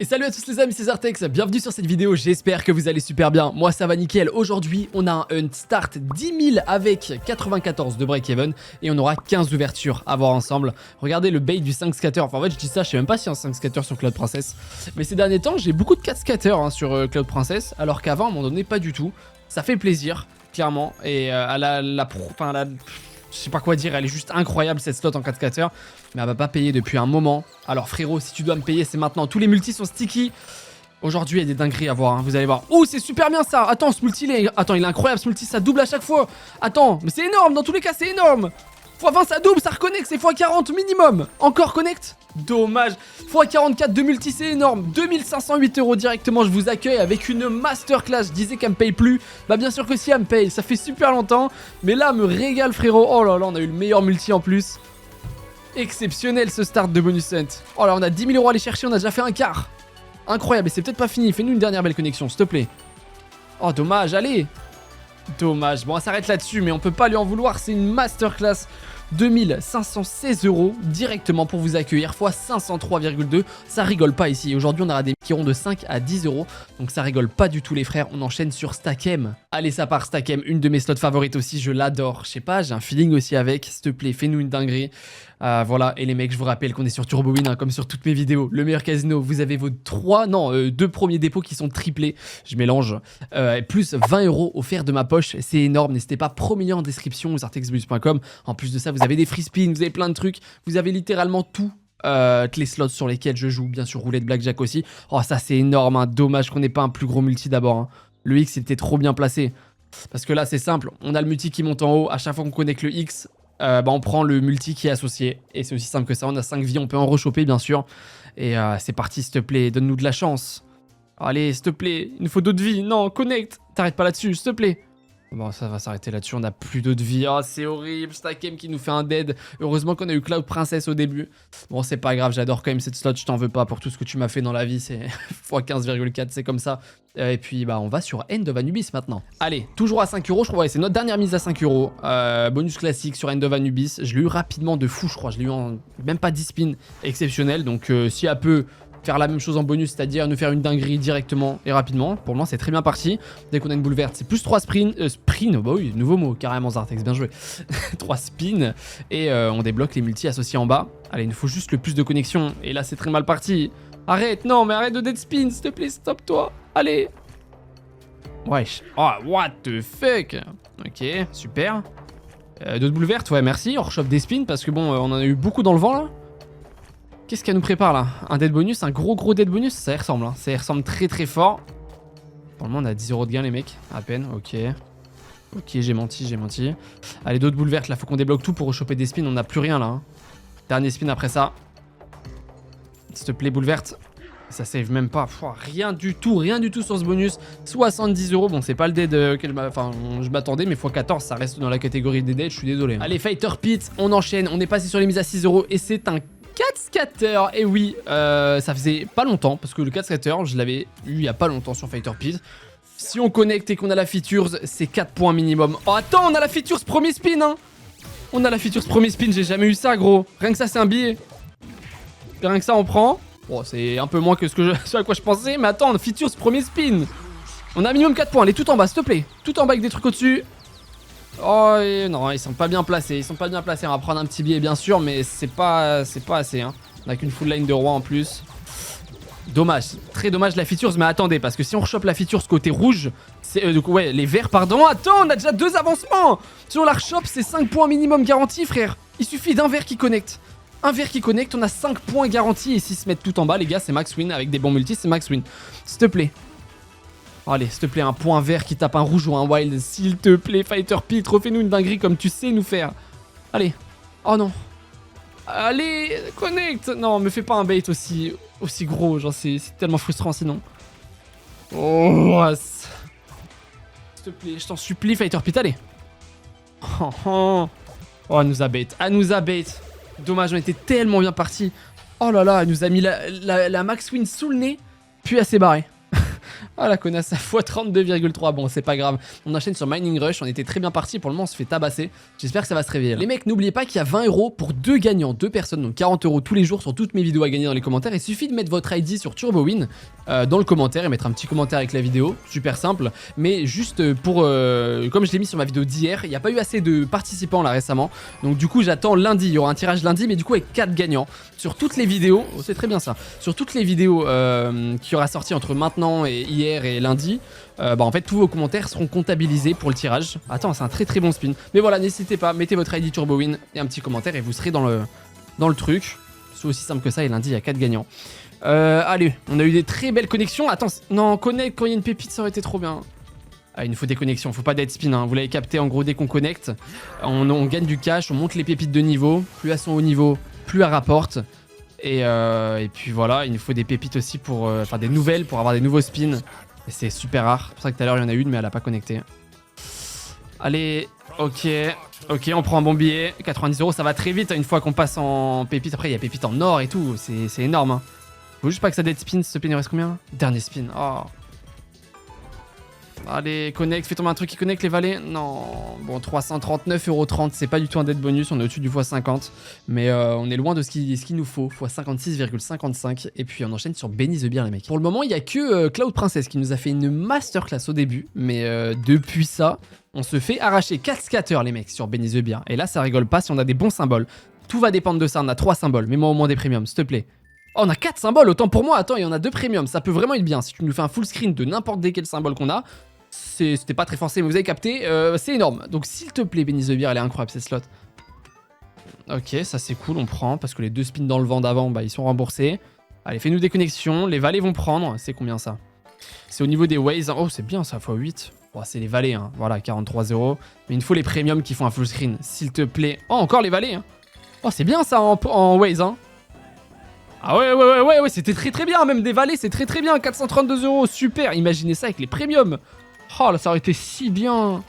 Et salut à tous les amis, c'est Zartex, bienvenue sur cette vidéo, j'espère que vous allez super bien. Moi ça va nickel, aujourd'hui on a un hunt start 10 000 avec 94 de break-even et on aura 15 ouvertures à voir ensemble. Regardez le bait du 5 scatter, enfin en fait je dis ça, je sais même pas s'il y a un 5 scatter sur Cloud Princess. Mais ces derniers temps j'ai beaucoup de 4 scatter sur Cloud Princess, alors qu'avant à un moment donné pas du tout. Ça fait plaisir, clairement, et je sais pas quoi dire, elle est juste incroyable cette slot en 4 scatter. Mais elle va pas payer depuis un moment. Alors frérot, si tu dois me payer, c'est maintenant. Tous les multis sont sticky. Aujourd'hui, il y a des dingueries à voir, hein, vous allez voir. Oh, c'est super bien ça. Attends, ce multi, il est incroyable ce multi, ça double à chaque fois. Attends, mais c'est énorme, dans tous les cas, c'est énorme. x20 ça double, ça reconnecte, c'est x40 minimum. Encore connect. Dommage. x44 de multi, c'est énorme. 2508 € directement, je vous accueille avec une masterclass. Je disais qu'elle me paye plus. Bah bien sûr que si, elle me paye, ça fait super longtemps. Mais là, elle me régale frérot. Oh là là, on a eu le meilleur multi en plus. Exceptionnel ce start de bonus hunt. Oh là, on a 10 000 € à aller chercher, on a déjà fait un quart. Incroyable, et c'est peut-être pas fini. Fais-nous une dernière belle connexion, s'il te plaît. Oh, dommage, allez. Dommage. Bon, on s'arrête là-dessus, mais on peut pas lui en vouloir. C'est une masterclass. 2516 € directement pour vous accueillir, fois 503,2. Ça rigole pas ici. Aujourd'hui, on aura des qui iront de 5 à 10 €. Donc ça rigole pas du tout, les frères. On enchaîne sur Stakem. Allez, ça part Stakem. Une de mes slots favorites aussi. Je l'adore. Je sais pas, j'ai un feeling aussi avec. S'il te plaît, fais-nous une dinguerie. Voilà. Et les mecs, je vous rappelle qu'on est sur TurboWin, hein, comme sur toutes mes vidéos. Le meilleur casino. Vous avez vos 2 premiers dépôts qui sont triplés. Je mélange. Plus 20 € offerts de ma poche. C'est énorme. N'hésitez pas. Premier en description, zartexbonus.com. En plus de ça, vous avez des free spins, vous avez plein de trucs. Vous avez littéralement tout. Les slots sur lesquels je joue, bien sûr roulette blackjack aussi. Oh ça c'est énorme, hein. Dommage qu'on n'ait pas un plus gros multi d'abord, hein. Le X était trop bien placé. Parce que là c'est simple, on a le multi qui monte en haut. À chaque fois qu'on connecte le X, on prend le multi qui est associé. Et c'est aussi simple que ça, on a 5 vies, on peut en rechoper bien sûr. Et c'est parti, s'il te plaît, donne-nous de la chance. Allez, s'il te plaît, il nous faut d'autres vies. Non, connecte, t'arrêtes pas là-dessus, s'il te plaît. Bon, ça va s'arrêter là-dessus, on a plus d'autres vies. Oh, c'est horrible, Stakem qui nous fait un dead. Heureusement qu'on a eu Cloud Princess au début. Bon, c'est pas grave, j'adore quand même cette slot, je t'en veux pas pour tout ce que tu m'as fait dans la vie. C'est x15,4, c'est comme ça. Et puis, bah, on va sur End of Anubis maintenant. Allez, toujours à 5 €, je crois, ouais, c'est notre dernière mise à 5 €. Bonus classique sur End of Anubis. Je l'ai eu rapidement de fou, je crois. Je l'ai eu en même pas 10 spins, exceptionnel. Donc, si elle peut faire la même chose en bonus, c'est-à-dire nous faire une dinguerie directement et rapidement. Pour moi, c'est très bien parti. Dès qu'on a une boule verte, c'est plus 3 sprints. Bah oui, nouveau mot, carrément Zartex, bien joué. 3 spins. Et on débloque les multis associés en bas. Allez, il nous faut juste le plus de connexion. Et là, c'est très mal parti. Arrête, non, mais arrête de dead spin, s'il te plaît, stop-toi. Allez. Wesh. Oh, what the fuck. Ok, super. D'autres boules vertes, ouais, merci. On rechoppe des spins parce que bon, on en a eu beaucoup dans le vent là. Qu'est-ce qu'elle nous prépare là? Un dead bonus, un gros dead bonus? Ça y ressemble, hein. Ça y ressemble très très fort. Pour le moment, on a 10 € de gain, les mecs. À peine, ok. Ok, j'ai menti. Allez, d'autres boules vertes là, faut qu'on débloque tout pour rechoper des spins. On n'a plus rien là, hein. Dernier spin après ça. S'il te plaît, boule verte. Ça save même pas. Pouah, rien du tout sur ce bonus. 70 €. Bon, c'est pas le dead auquel je m'attendais, mais x14, ça reste dans la catégorie des dead. Je suis désolé. Allez, Fighter Pit, on enchaîne. On est passé sur les mises à 6 € et c'est un 4 scatter, et oui, ça faisait pas longtemps, parce que le 4 scatter, je l'avais eu il y a pas longtemps sur Fighter Pit. Si on connecte et qu'on a la features, c'est 4 points minimum. Oh attends, on a la features premier spin, hein. On a la features premier spin, j'ai jamais eu ça, gros. Rien que ça, c'est un billet. Rien que ça, on prend. Bon, c'est un peu moins que ce à quoi je pensais, mais attends, features premier spin. On a minimum 4 points, allez, tout en bas, s'il te plaît. Tout en bas avec des trucs au-dessus. Oh non, ils sont pas bien placés, On va prendre un petit billet bien sûr, mais c'est pas assez, hein. On a qu'une full line de roi en plus. Dommage, très dommage la features, mais attendez, parce que si on rechoppe la features côté rouge, c'est ouais, les verts, pardon. Attends, on a déjà 2 avancements. Si on la rechoppe, c'est 5 points minimum garantis, frère. Il suffit d'un vert qui connecte. Un vert qui connecte, on a 5 points garantis, et s'ils se mettent tout en bas, les gars, c'est max win. Avec des bons multis, c'est max win. S'il te plaît. Allez, s'il te plaît, un point vert qui tape un rouge ou un wild. S'il te plaît, Fighter Pit, refais-nous une dinguerie comme tu sais nous faire. Allez. Oh non. Allez, connecte. Non, me fais pas un bait aussi gros. Genre, c'est tellement frustrant sinon. Oh, s'il te plaît, je t'en supplie, Fighter Pit, allez. Oh, elle nous a bait. Dommage, on était tellement bien partis. Oh là là, elle nous a mis la max win sous le nez. Puis elle s'est barrée. Ah la connasse à x32,3. Bon, c'est pas grave. On enchaîne sur Mining Rush. On était très bien parti. Pour le moment, on se fait tabasser. J'espère que ça va se réveiller là. Les mecs, n'oubliez pas qu'il y a 20 € pour 2 gagnants, 2 personnes. Donc 40 € tous les jours sur toutes mes vidéos à gagner dans les commentaires. Il suffit de mettre votre ID sur TurboWin dans le commentaire et mettre un petit commentaire avec la vidéo. Super simple. Mais juste pour... comme je l'ai mis sur ma vidéo d'hier, il n'y a pas eu assez de participants là récemment. Donc du coup, j'attends lundi. Il y aura un tirage lundi, mais du coup avec 4 gagnants. Sur toutes les vidéos... Oh, c'est très bien ça. Sur toutes les vidéos qui aura sorti entre maintenant et hier et lundi, en fait tous vos commentaires seront comptabilisés pour le tirage. Attends, c'est un très très bon spin. Mais voilà, n'hésitez pas, mettez votre ID TurboWin et un petit commentaire et vous serez dans le truc. C'est aussi simple que ça et lundi il y a 4 gagnants. Allez, on a eu des très belles connexions. Attends, non, connect quand il y a une pépite, ça aurait été trop bien. Ah, il nous faut des connexions, faut pas dead spin, hein. Vous l'avez capté, en gros dès qu'on connecte, on gagne du cash, on monte les pépites de niveau. Plus elles sont haut niveau, plus elles rapportent. Et puis voilà, il nous faut des pépites aussi pour... Enfin des nouvelles pour avoir des nouveaux spins. Et c'est super rare. C'est pour ça que tout à l'heure il y en a une mais elle a pas connecté. Allez, ok, on prend un bon billet. 90 € ça va très vite une fois qu'on passe en pépite. Après il y a pépite en or et tout, c'est énorme, hein. Faut juste pas que ça dead spin, ce spin il reste combien? Dernier spin, oh. Allez, connect, fais tomber un truc qui connecte les valets. Non, bon, 339,30 €, c'est pas du tout un dead bonus, on est au-dessus du x50. Mais on est loin de ce qu'il nous faut, x56,55. Et puis on enchaîne sur Benny the Bear, les mecs. Pour le moment, il y a que Cloud Princess qui nous a fait une masterclass au début. Mais depuis ça, on se fait arracher 4 scatters, les mecs, sur Benny the Bear. Et là, ça rigole pas si on a des bons symboles. Tout va dépendre de ça, on a 3 symboles. Mets-moi au moins des premiums, s'il te plaît. Oh, on a 4 symboles, autant pour moi. Attends, il y en a 2 premiums, ça peut vraiment être bien. Si tu nous fais un full screen de n'importe quel symbole qu'on a, c'était pas très forcé, mais vous avez capté, c'est énorme. Donc s'il te plaît, Benny the Bear, elle est incroyable, ces slots. Ok, ça c'est cool, on prend, parce que les 2 spins dans le vent d'avant, bah ils sont remboursés. Allez, fais-nous des connexions, les valets vont prendre. C'est combien ça? C'est au niveau des ways, hein. Oh, c'est bien ça, x8. Oh, c'est les valets, hein. Voilà, 43 €. Mais il nous faut les premiums qui font un full screen, s'il te plaît. Oh, encore les valets, hein. Oh, c'est bien ça en ways, hein. Ah ouais, c'était très très bien, même des valets, c'est très très bien. 432 €, super. Imaginez ça avec les premiums. Oh là, ça aurait été si bien.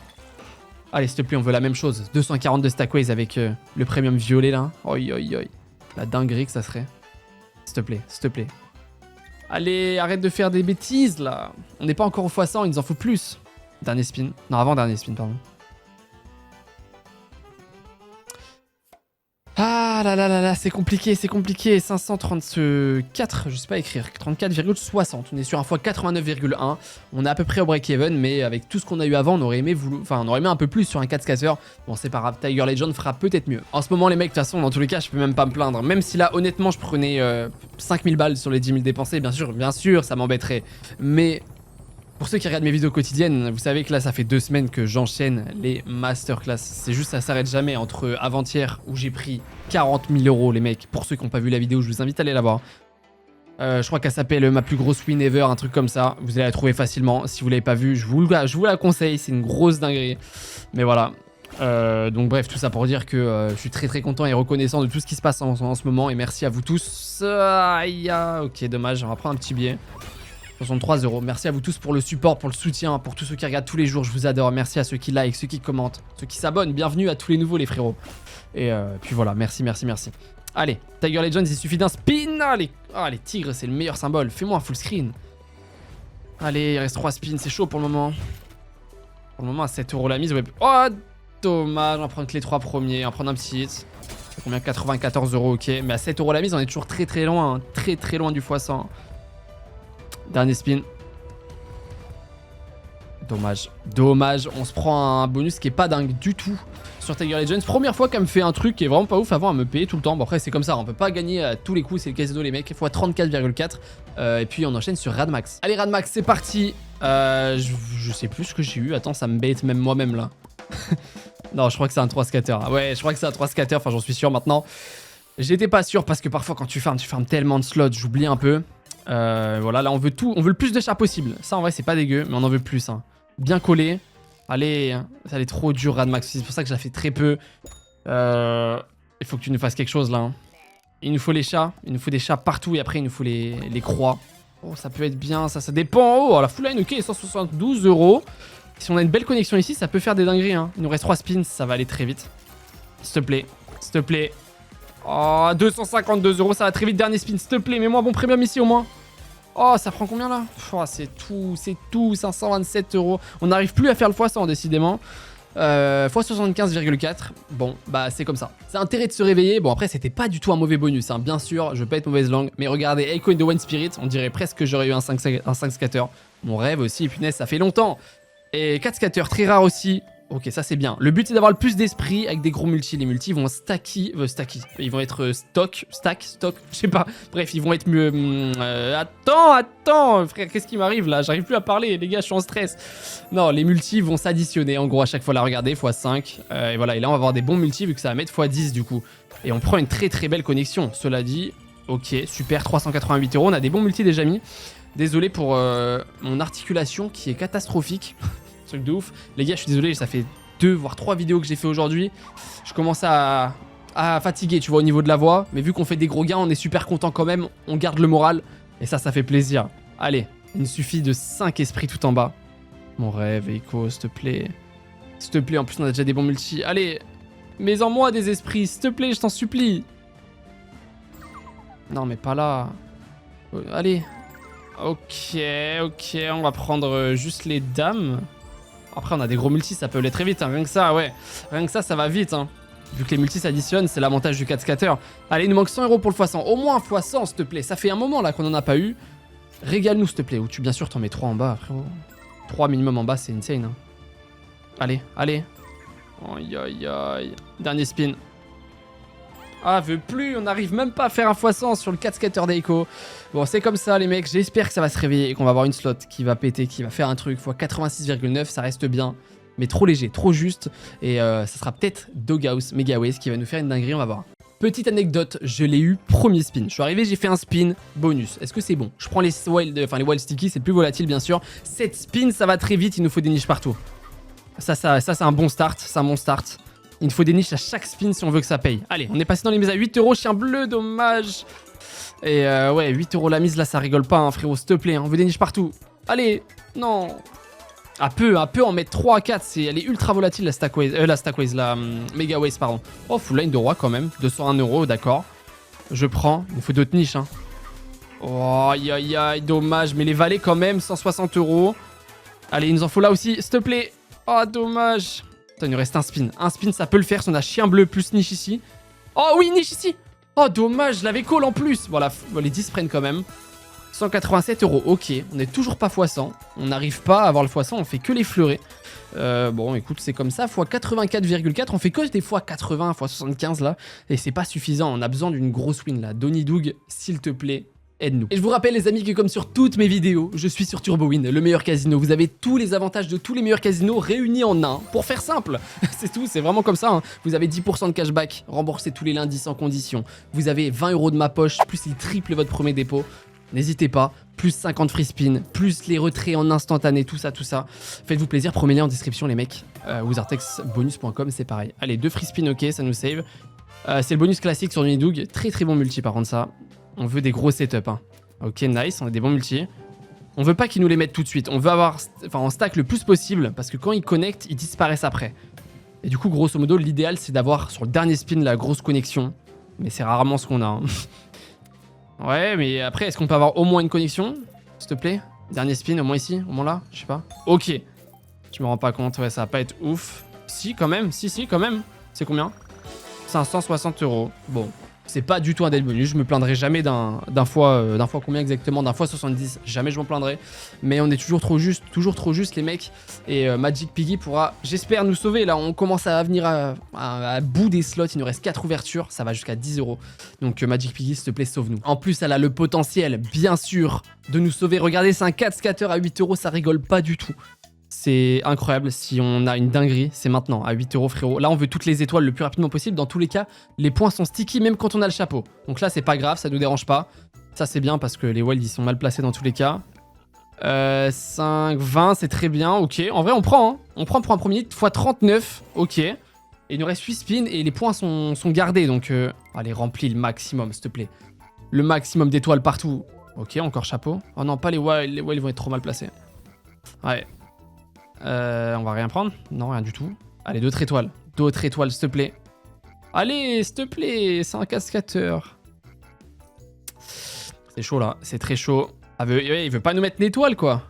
Allez, s'il te plaît, on veut la même chose. 242 stackways avec le premium violet là. Oi. La dinguerie que ça serait. S'il te plaît, s'il te plaît. Allez, arrête de faire des bêtises là. On n'est pas encore au x100, il nous en faut plus. Dernier spin. Non, avant-dernier spin, pardon. Ah là, c'est compliqué. 534, je sais pas écrire, 34,60. On est sur un fois 89,1. On est à peu près au break-even, mais avec tout ce qu'on a eu avant, on aurait aimé un peu plus sur un 4 scatter. Bon, c'est pas grave, Tiger Legend fera peut-être mieux. En ce moment, les mecs, de toute façon, dans tous les cas, je peux même pas me plaindre. Même si là, honnêtement, je prenais 5000 balles sur les 10 000 dépensés, bien sûr, ça m'embêterait. Mais... pour ceux qui regardent mes vidéos quotidiennes, vous savez que là ça fait 2 semaines que j'enchaîne les masterclass. C'est juste, ça s'arrête jamais. Entre avant-hier où j'ai pris 40 000 € les mecs. Pour ceux qui n'ont pas vu la vidéo, je vous invite à aller la voir. Je crois qu'elle s'appelle ma plus grosse win ever, un truc comme ça. Vous allez la trouver facilement. Si vous l'avez pas vue, je vous la conseille. C'est une grosse dinguerie. Mais voilà. Donc bref, tout ça pour dire que je suis très très content et reconnaissant de tout ce qui se passe en ce moment. Et merci à vous tous. Aïe, ok, dommage. On va prendre un petit billet. 63 €. Merci à vous tous pour le support, pour le soutien, pour tous ceux qui regardent tous les jours. Je vous adore. Merci à ceux qui like, ceux qui commentent, ceux qui s'abonnent. Bienvenue à tous les nouveaux, les frérots. Et puis voilà, merci. Allez, Tiger Legends, il suffit d'un spin. Les tigres, c'est le meilleur symbole. Fais-moi un full screen. Allez, il reste 3 spins. C'est chaud pour le moment. Pour le moment, à 7 € la mise. Ouais. Oh, dommage. On va prendre que les 3 premiers. On va prendre un petit hit. C'est combien? 94 €, ok. Mais à 7 € la mise, on est toujours très très loin. Hein. Très loin du x100. Dernier spin. Dommage, on se prend un bonus qui est pas dingue du tout sur Tiger Legends. Première fois qu'elle me fait un truc qui est vraiment pas ouf. Avant, elle me payait tout le temps. Bon, après, c'est comme ça, on peut pas gagner à tous les coups. C'est le casino, les mecs. Il faut à 34,4. Et puis, on enchaîne sur Radmax. Allez, Radmax, c'est parti. Je sais plus ce que j'ai eu. Attends, ça me bête même moi-même là. Non, je crois que c'est un 3 scatter. Ouais, je crois que c'est un 3 scatter. Enfin, j'en suis sûr maintenant. J'étais pas sûr parce que parfois, quand tu farmes tellement de slots. J'oublie un peu. Voilà, là on veut tout, on veut le plus de chars possible. Ça en vrai c'est pas dégueu, mais on en veut plus, hein. Bien collé. Allez, ça allait trop dur Radmax, c'est pour ça que je la fais très peu. Il faut que tu nous fasses quelque chose là, hein. Il nous faut les chats, il nous faut des chats partout et après il nous faut les croix. Oh, ça peut être bien, ça dépend. Oh, la full line, ok, 172 €. Si on a une belle connexion ici, ça peut faire des dingueries, hein. Il nous reste 3 spins, ça va aller très vite. S'il te plaît. Oh, 252 €, ça va très vite. Dernier spin, s'il te plaît, mets-moi un bon premium ici au moins. Oh, ça prend combien là? Oh, c'est tout, 527 euros. On n'arrive plus à faire le x100 décidément. x75,4. Bon, bah c'est comme ça. C'est intérêt de se réveiller. Bon, après, c'était pas du tout un mauvais bonus, hein. Bien sûr, je vais pas être mauvaise langue. Mais regardez, Echo in the One Spirit, on dirait presque que j'aurais eu un 5 scatter. Mon rêve aussi, punaise, ça fait longtemps. Et 4 scatters, très rare aussi. Ok, ça c'est bien. Le but c'est d'avoir le plus d'esprit avec des gros multis. Les multis vont stacky. Ils vont être stock, je sais pas. Bref, ils vont être mieux. Attends, frère, qu'est-ce qui m'arrive là? J'arrive plus à parler, les gars, je suis en stress. Non, les multis vont s'additionner en gros à chaque fois. Là, regardez, x5. Et voilà, et là on va avoir des bons multis vu que ça va mettre x10 du coup. Et on prend une très très belle connexion. Cela dit, ok, super, 388 euros. On a des bons multis déjà mis. Désolé pour mon articulation qui est catastrophique. Truc de ouf. Les gars, je suis désolé, ça fait 2 voire 3 vidéos que j'ai fait aujourd'hui. Je commence à fatiguer, tu vois, au niveau de la voix. Mais vu qu'on fait des gros gains, on est super content quand même. On garde le moral. Et ça fait plaisir. Allez, il me suffit de 5 esprits tout en bas. Mon rêve, Echo, s'il te plaît. S'il te plaît, en plus on a déjà des bons multis. Allez, mets en moi des esprits, s'il te plaît, je t'en supplie. Non, mais pas là. Allez. Ok, on va prendre juste les dames. Après, on a des gros multis, ça peut aller très vite, hein. Rien que ça, ouais. Rien que ça va vite, hein. Vu que les multis s'additionnent, c'est l'avantage du 4 scatter. Allez, il nous manque 100 euros pour le x100. Au moins un x100, s'il te plaît. Ça fait un moment là qu'on en a pas eu. Régale-nous, s'il te plaît. Ou tu, bien sûr, t'en mets 3 en bas, frérot. 3 minimum en bas, c'est insane, hein. Allez. Aïe. Dernier spin. Ah, veut plus, on n'arrive même pas à faire un x100 sur le 4 scatter d'Echo. Bon, c'est comme ça les mecs, j'espère que ça va se réveiller et qu'on va avoir une slot qui va péter, qui va faire un truc. x86,9, ça reste bien, mais trop léger, trop juste. Et ça sera peut-être Doghouse Megaways qui va nous faire une dinguerie, on va voir. Petite anecdote, je l'ai eu premier spin. Je suis arrivé, j'ai fait un spin bonus. Est-ce que c'est bon? Je prends les wild sticky, c'est plus volatile bien sûr. 7 spins, ça va très vite, il nous faut des niches partout. Ça c'est un bon start, c'est un bon start. Il nous faut des niches à chaque spin si on veut que ça paye. Allez, on est passé dans les mises à 8 euros, chien bleu, dommage. Et ouais, 8 euros la mise, là, ça rigole pas, hein, frérot, s'il te plaît. On veut des niches partout. Allez, non. À peu en mettre 3 à 4. Elle est ultra volatile, la Stackways, la Megaways, pardon. Oh, full line de roi quand même. 201 euros, d'accord. Je prends. Il nous faut d'autres niches, hein. Oh, aïe, dommage. Mais les valets quand même, 160 euros. Allez, il nous en faut là aussi, s'il te plaît. Oh, dommage. Il nous reste un spin. Un spin, ça peut le faire si on a chien bleu plus niche ici. Oh oui, niche ici. Oh, dommage, je l'avais call en plus. Voilà, les 10 prennent quand même. 187 euros, ok. On n'est toujours pas x100. On n'arrive pas à avoir le x100, on fait que les fleurets. Bon, écoute, c'est comme ça. x84,4, on fait que des x80, x75 là. Et c'est pas suffisant, on a besoin d'une grosse win là. Donny Doug, s'il te plaît, aide-nous. Et je vous rappelle les amis que comme sur toutes mes vidéos, je suis sur TurboWin, le meilleur casino. Vous avez tous les avantages de tous les meilleurs casinos réunis en un. Pour faire simple, c'est tout, c'est vraiment comme ça, hein. Vous avez 10% de cashback, remboursé tous les lundis sans condition. Vous avez 20 euros de ma poche, plus il triple votre premier dépôt. N'hésitez pas, plus 50 free spin, plus les retraits en instantané, tout ça. Faites-vous plaisir, prenez-les en description les mecs. Wizardtexbonus.com, c'est pareil. Allez, 2 free spin, ok, ça nous save. C'est le bonus classique sur Donny Doug, très bon multi par contre ça. On veut des gros setups, hein. Ok, nice, on a des bons multis. On veut pas qu'ils nous les mettent tout de suite. On veut avoir, en stack le plus possible, parce que quand ils connectent, ils disparaissent après. Et du coup, grosso modo, l'idéal, c'est d'avoir sur le dernier spin la grosse connexion. Mais c'est rarement ce qu'on a, hein. Ouais, mais après, est-ce qu'on peut avoir au moins une connexion, s'il te plaît? Dernier spin, au moins ici, au moins là, je sais pas. Ok. Je me rends pas compte, ouais, ça va pas être ouf. Si, quand même, si, quand même. C'est combien? 560 euros. Bon. C'est pas du tout un dead bonus, je me plaindrai jamais d'un fois combien exactement, d'un fois 70, jamais je m'en plaindrai. Mais on est toujours trop juste les mecs. Et Magic Piggy pourra, j'espère, nous sauver. Là, on commence à venir à bout des slots, il nous reste 4 ouvertures, ça va jusqu'à 10 euros. Donc Magic Piggy, s'il te plaît, sauve-nous. En plus, elle a le potentiel, bien sûr, de nous sauver. Regardez, c'est un 4 scatter à 8 euros, ça rigole pas du tout. C'est incroyable, si on a une dinguerie, c'est maintenant, à 8 euros frérot. Là, on veut toutes les étoiles le plus rapidement possible. Dans tous les cas, les points sont sticky même quand on a le chapeau. Donc là, c'est pas grave, ça nous dérange pas. Ça, c'est bien parce que les wilds, ils sont mal placés dans tous les cas. 5, 20, c'est très bien, ok. En vrai, on prend, hein. On prend pour un premier x 39, ok. Et il nous reste 8 spins et les points sont gardés. Donc, allez, remplis le maximum, s'il te plaît. Le maximum d'étoiles partout. Ok, encore chapeau. Oh non, pas les wilds, les wilds vont être trop mal placés. Ouais. On va rien prendre? Non, rien du tout. Allez, d'autres étoiles. D'autres étoiles, s'il te plaît. Allez, s'il te plaît, c'est un cascateur. C'est chaud là, c'est très chaud. Ah, ouais, il veut pas nous mettre l'étoile, quoi.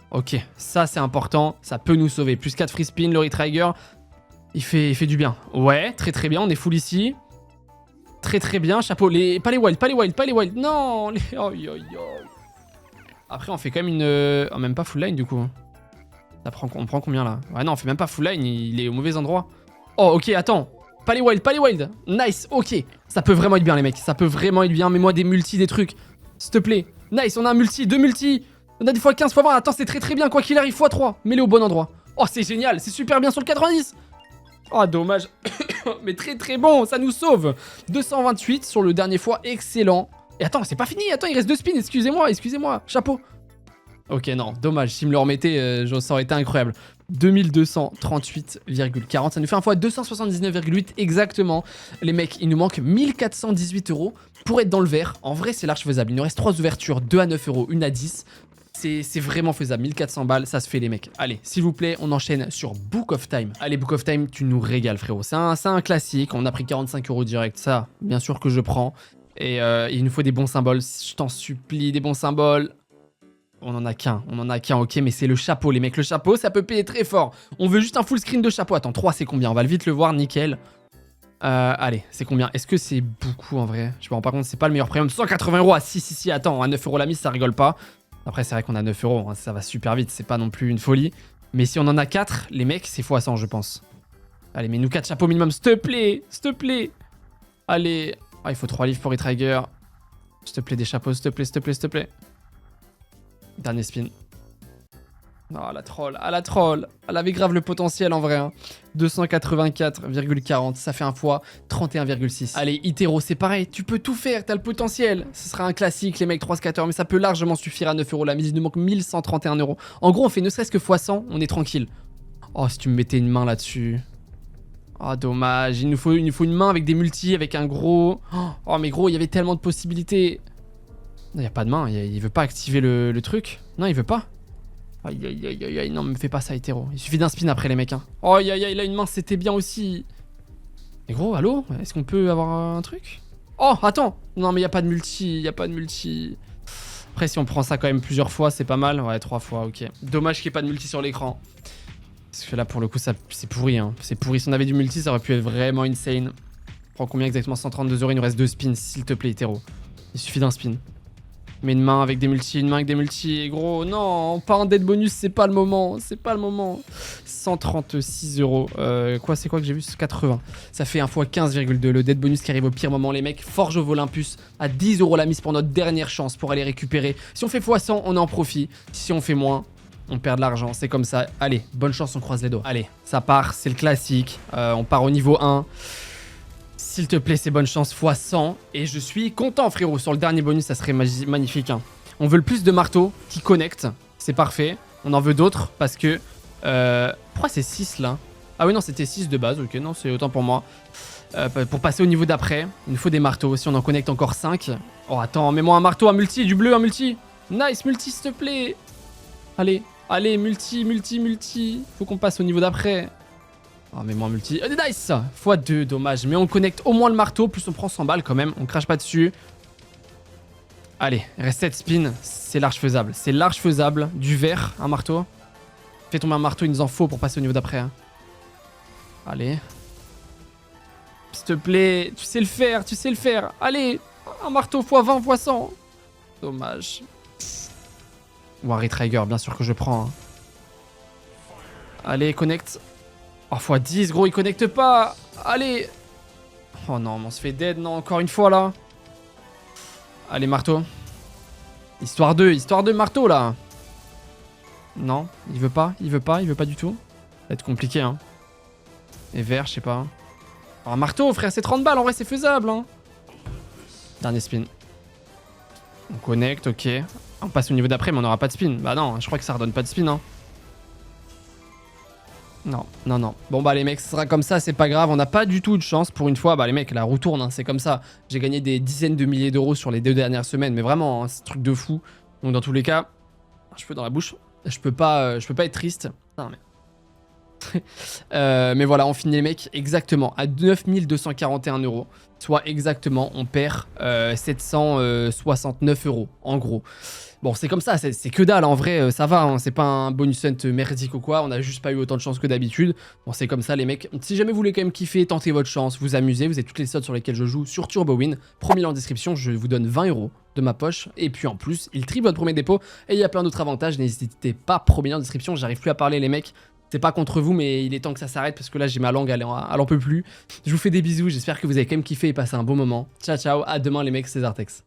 Ok, ça c'est important, ça peut nous sauver. Plus 4 free spin, le retrigger, il fait du bien. Ouais, très bien, on est full ici. Très bien, chapeau. Pas les wild. Non, Après, on fait quand même une... Oh, même pas full line, du coup. On prend combien, là? Ouais, non, on fait même pas full line, il est au mauvais endroit. Oh, ok, attends. Pas les wild. Nice, ok. Ça peut vraiment être bien, les mecs. Ça peut vraiment être bien. Mets-moi des multis, des trucs. S'il te plaît. Nice, on a un multi, 2 multis. On a des fois 15, fois 20. Attends, c'est très bien. Quoi qu'il arrive, x3. Mets-les au bon endroit. Oh, c'est génial. C'est super bien sur le 90. Oh, dommage. Mais très bon. Ça nous sauve. 228 sur le dernier fois. Excellent. Et attends, c'est pas fini. Attends, il reste 2 spins. Excusez-moi. Chapeau. Ok, non. Dommage. S'il me le remettait, ça aurait été incroyable. 2238,40. Ça nous fait un fois 279,8 exactement. Les mecs, il nous manque 1418 € pour être dans le vert. En vrai, c'est large faisable. Il nous reste 3 ouvertures, 2 à 9 €, une à 10. C'est vraiment faisable. 1400 balles, ça se fait, les mecs. Allez, s'il vous plaît, on enchaîne sur Book of Time. Allez, Book of Time, tu nous régales, frérot. C'est un classique. On a pris 45 € direct. Ça, bien sûr que je prends. Et il nous faut des bons symboles. Je t'en supplie, des bons symboles. On en a qu'un, ok, mais c'est le chapeau, les mecs. Le chapeau, ça peut payer très fort. On veut juste un full screen de chapeau. Attends, 3, c'est combien? On va vite le voir, nickel. Allez, c'est combien? Est-ce que c'est beaucoup en vrai? Je me rends pas compte, c'est pas le meilleur premium. 180 €. Ah, si, attends, à 9 € la mise, ça rigole pas. Après, c'est vrai qu'on a 9 €, hein, ça va super vite, c'est pas non plus une folie. Mais si on en a 4, les mecs, c'est x100, je pense. Allez, mets-nous 4 chapeaux minimum, s'il te plaît. Allez. Ah, il faut 3 livres pour Retrigger. S'il te plaît, des chapeaux, s'il te plaît. Dernier spin. Oh, la troll. Elle avait grave le potentiel en vrai. Hein. 284,40. Ça fait un fois 31,6. Allez, Itero, c'est pareil. Tu peux tout faire. T'as le potentiel. Ce sera un classique, les mecs 3 scatters. Mais ça peut largement suffire à 9 € la mise. Il nous manque 1131 €. En gros, on fait ne serait-ce que x100. On est tranquille. Oh, si tu me mettais une main là-dessus. Oh, dommage. Il nous faut une main avec des multis, avec un gros. Oh, mais gros, il y avait tellement de possibilités. Non, il n'y a pas de main. Il veut pas activer le truc. Non, il veut pas. Aïe, non, me fais pas ça, hétéro. Il suffit d'un spin après, les mecs. Hein. Oh, aïe, là, une main, c'était bien aussi. Mais gros, allô? Est-ce qu'on peut avoir un truc? Oh, attends. Non, mais il n'y a pas de multi. Après, si on prend ça quand même plusieurs fois, c'est pas mal. Ouais, 3 fois, ok. Dommage qu'il n'y ait pas de multi sur l'écran. Parce que là, pour le coup, c'est pourri. Hein. C'est pourri. Si on avait du multi, ça aurait pu être vraiment insane. Prends combien exactement? 132 €. Il nous reste 2 spins, s'il te plaît, hétéro. Il suffit d'un spin. Mais une main avec des multis, Et gros, non, pas un dead bonus, c'est pas le moment. 136 €. C'est quoi que j'ai vu? 80. Ça fait un fois 15,2. Le dead bonus qui arrive au pire moment, les mecs. Forge of Olympus à 10 € la mise pour notre dernière chance pour aller récupérer. Si on fait x100, on est en profit. Si on fait moins, on perd de l'argent. C'est comme ça. Allez, bonne chance, on croise les doigts. Allez, ça part, c'est le classique. On part au niveau 1. S'il te plaît, c'est bonne chance x100. Et je suis content, frérot. Sur le dernier bonus, ça serait magnifique. Hein. On veut le plus de marteaux qui connectent. C'est parfait. On en veut d'autres parce que... Pourquoi c'est 6 là? Ah oui, non, c'était 6 de base. Ok, non, c'est autant pour moi. Pour passer au niveau d'après, il nous faut des marteaux. Si on en connecte encore 5... Oh, attends, mets-moi un marteau, un multi, du bleu, un multi. Nice, multi, s'il te plaît. Allez, multi. Faut qu'on passe au niveau d'après. Oh, mais moi multi. Oh, nice! x2, dommage. Mais on connecte au moins le marteau. Plus on prend 100 balles quand même. On crache pas dessus. Allez, reste 7 spins. C'est large faisable. Du vert, un marteau. Fais tomber un marteau, il nous en faut pour passer au niveau d'après. Hein. Allez. S'il te plaît, tu sais le faire. Allez, un marteau x20, x100. Dommage. Ou un retrigger, bien sûr que je prends. Hein. Allez, connecte. Oh, x10, gros, il connecte pas. Allez. Oh non, mais on se fait dead, non, encore une fois, là. Allez, marteau. Histoire 2, marteau, là. Non, il veut pas du tout. Ça va être compliqué, hein. Et vert, je sais pas. Oh, un marteau, frère, c'est 30 balles, en vrai, c'est faisable, hein. Dernier spin. On connecte, ok. On passe au niveau d'après, mais on n'aura pas de spin. Bah non, je crois que ça redonne pas de spin, hein. Non. Bon bah les mecs, ce sera comme ça, c'est pas grave. On n'a pas du tout de chance pour une fois. Bah les mecs, la roue tourne, hein, c'est comme ça. J'ai gagné des dizaines de milliers d'euros sur les 2 dernières semaines. Mais vraiment, hein, c'est un truc de fou. Donc dans tous les cas, je peux dans la bouche. Je peux pas être triste. Non, mais... Mais voilà, on finit les mecs exactement à 9241 €. Soit exactement, on perd 769 € en gros. Bon, c'est comme ça, c'est que dalle, en vrai, ça va, hein, c'est pas un bonus hunt merdique ou quoi, on a juste pas eu autant de chance que d'habitude. Bon, c'est comme ça, les mecs. Si jamais vous voulez quand même kiffer, tenter votre chance, vous amuser, vous avez toutes les slots sur lesquelles je joue sur TurboWin. Premier lien en description, je vous donne 20 € de ma poche. Et puis en plus, il triple votre premier dépôt. Et il y a plein d'autres avantages, n'hésitez pas, premier lien en description, j'arrive plus à parler, les mecs. C'est pas contre vous, mais il est temps que ça s'arrête parce que là, j'ai ma langue, elle en peut plus. Je vous fais des bisous, j'espère que vous avez quand même kiffé et passé un bon moment. Ciao, ciao, à demain, les mecs, César Tex.